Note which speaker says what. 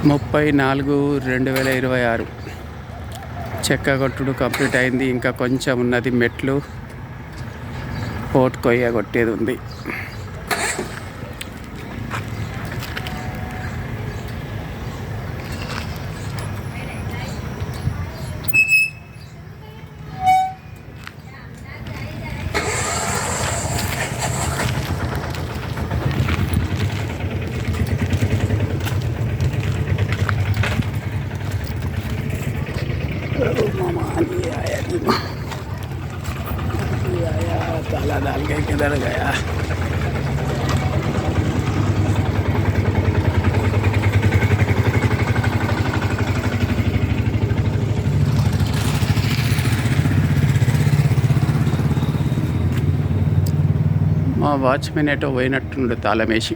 Speaker 1: 34/2026 చెక్క కొట్టుడు కంప్లీట్ అయింది. ఇంకా కొంచెం ఉన్నది. మెట్లు పోట్ కొయ్య కొట్టేది ఉంది. मामा ये आया जी, ये आया ताला डाल के किधर गया। మా వాచ్మెన్ ఎటో పోయినట్టుండు తాళమేసి.